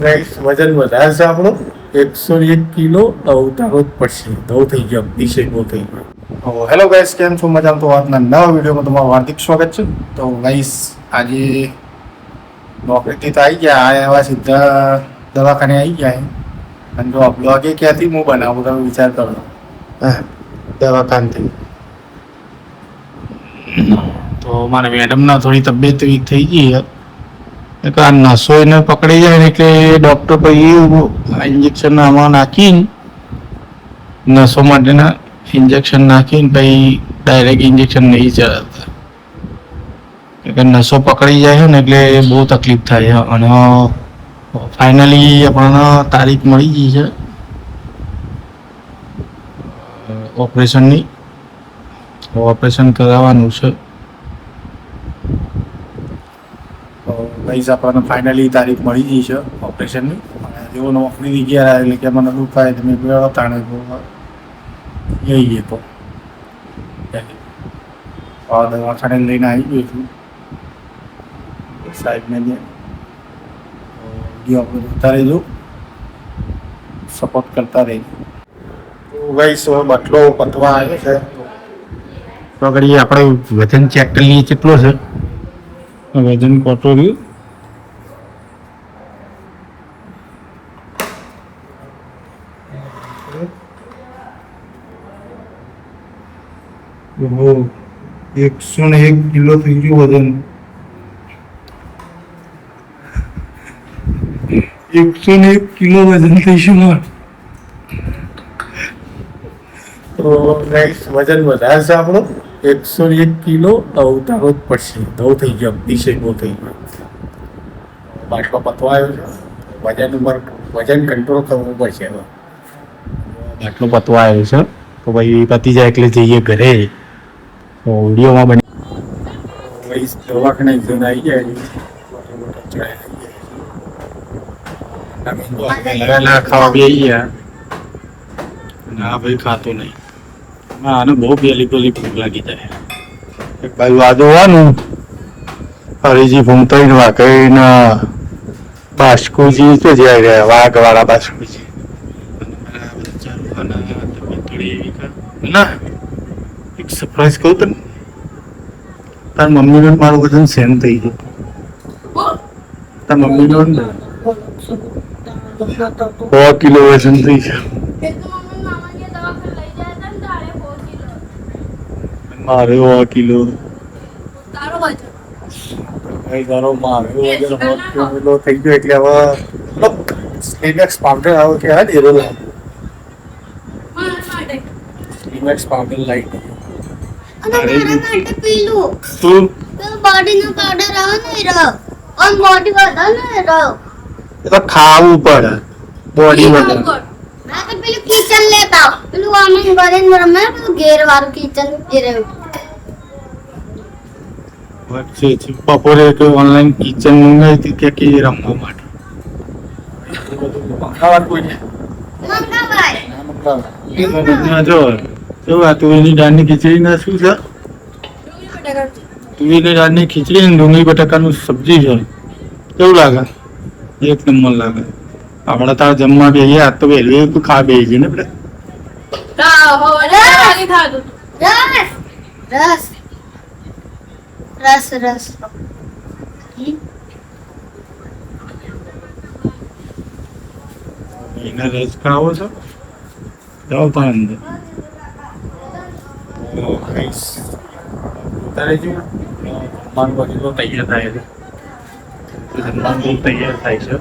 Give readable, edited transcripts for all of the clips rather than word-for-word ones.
Guys વજન વધારે છે આપણો 101 કિલો ઉતારવો જ પડશે. નવ થઈ ગયો, અતિશય બહુ થઈ ગયો. હેલો ગાઈસ, કેમ છો? મજામાં? તો આજના નવા વિડીયોમાં તમારું હાર્દિક સ્વાગત છે. તો ગાઈસ આજે નોકરીથી તો આવી ગયા, આવા સીધા દવાખાને આવી ગયા. અને જો બ્લોગે ક્યાંથી હું બનાવું તમે વિચાર કરો. દવાખાનથી તો મારા મેડમના થોડી તબિયત વીક થઈ ગઈ. આ નસો એને પકડી જાય ને એટલે ડૉક્ટર પછી ઇન્જેક્શન આમાં નાખીને નસો માટેના ઇન્જેક્શન નાખીને પછી ડાયરેક્ટ ઇન્જેક્શન નહીં ચલાવતા. એટલે નસો પકડી જાય ને એટલે બહુ તકલીફ થાય. અને ફાઇનલી આપણને તારીખ મળી ગઈ છે ઓપરેશનની. ઓપરેશન કરાવવાનું છે. ગાઈસ આપણને ફાઇનલી તારીખ મળી ગઈ છે ઓપરેશનની. જેવો નોકરી ગયા એટલે કે મને દુઃખ થાય તમે ગયો તાણે જઈએ તો દવાખાને લઈને આવી ગયો છું સાહેબને. વિડીયો આપણે જોતા રહેજો, સપોર્ટ કરતા રહેજો. તો ગાઈસ બટલો પતવા આવ્યો છે તો ઘડી આપણે વજન ચેક કરી લઈએ કેટલો છે. વજન કોટો રહ્યું ઓહો 101 કિલો થઈ ગયું વજન. 101 કિલો વજન થઈ ગયું. તો ગાઈસ વજન વધારે છે આપણો 101 કિલો ઉતારવો જ પડશે. નવ થઈ ગયો, અતિશય બહુ થઈ ગયો. બાટલો પતવા આવ્યો છે, વજન કંટ્રોલ કરવું પડશે. હવે બાટલો પતવા આવ્યો છે તો ભાઈ પતી જાય એટલે જઈએ ઘરે. તો વિડીયોમાં બની દવાખાને જઈને આવી જાય ખાવા બી આવી ગયા. હા ભાઈ ખાતો નહીં. આને બહુ પેલી ભૂખ લાગી જાય. એક બાજુ આ જોવાનું હરીજી ભૂમતાઈ વાકઈ બાસ્કુજી તો જ્યાં ગયા વાઘ વાળા બાસ્કુજી ના. એક સરપ્રાઈઝ કહું તને, તાર મમ્મીનો મારું વજન સેમ થઈ ગયું. તાર મમ્મીનો 100 કિલો વજન થઈ ગયું. મારે 100 કિલો તારો મારે વજન 100 કિલો થઈ ગયો. એટલે હવે સ્લીમેક્સ પાવડર આવે કે હા ડેરો સ્લીમેક્સ પાવડર લાઈ અને મારા માટે પીલું તું બોડીનો પાવડર આવે ને રો ઓન બોડી વધે ને રો તો ખાવું પડે બોડી વધે. મેં તો પેલું કિચન લેતા પેલું આમે કરીને રમે પેલું ઘેર વાળું કિચન ઘેરે બપોરે તો ઓનલાઈન કિચન મંગાવી હતી કે રમવા માટે. જો આ તુવેરની દાળની ખીચડી ના શું છે? તુવેરની દાળની ખીચડી અને ડુંગળી બટાકાનું સબ્જી છે. કેવું લાગે? એક નંબર લાગે. આપણે તાર જમવા બેહીએ આજ તો વહેલું ખા બેહી ગઈ ને આપણે. રસ રસ રસ એના રસ ખાવો છો? જાઓ પણ અંદર તારે જો જમવાનું બધું તૈયાર થાય છે. જમવાનું તૈયાર થાય છે.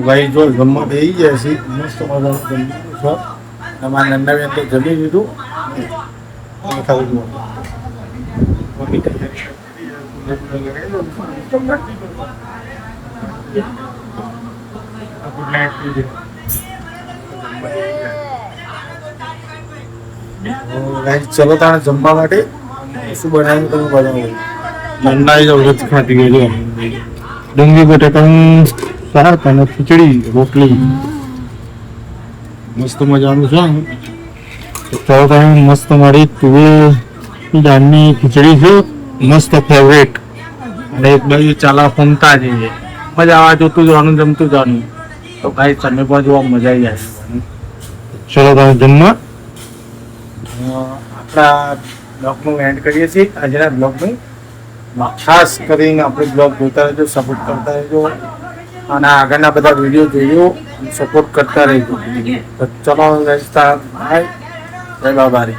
ભાઈ જો જમવા બેસી ગયા છે મસ્ત મજાનું જમવાનું છે. તમારા નંદા બેન તો જમી લીધું. ચલો તાણે જમવા માટે શું બનાવ્યું તમે બનાવો. નંદાઈ જબરદસ્ત ખાતી ગયેલી ડુંગળી બટાકાનું શાક અને ખીચડી રોટલી મસ્ત મજાનું છે. તો તમે મસ્ત મારી તુવેર દાળની ખીચડી છે મસ્ત ફેવરેટ અને એક બાજુ ચાલા ફમતા છે મજા આવે જોતું જવાનું જમતું જવાનું તો ભાઈ તમે પણ જોવા મજા આવી જાય ચલો તમે જમવા આપણા બ્લોગનું એન્ડ કરીએ છીએ આજના બ્લોગનું ખાસ કરીને આપણે બ્લોગ જોતા રહેજો સપોર્ટ કરતા રહેજો અને આગળના બધા વિડીયો જોયો સપોર્ટ કરતા રહેજો તો ચલો બાય જય બાબારી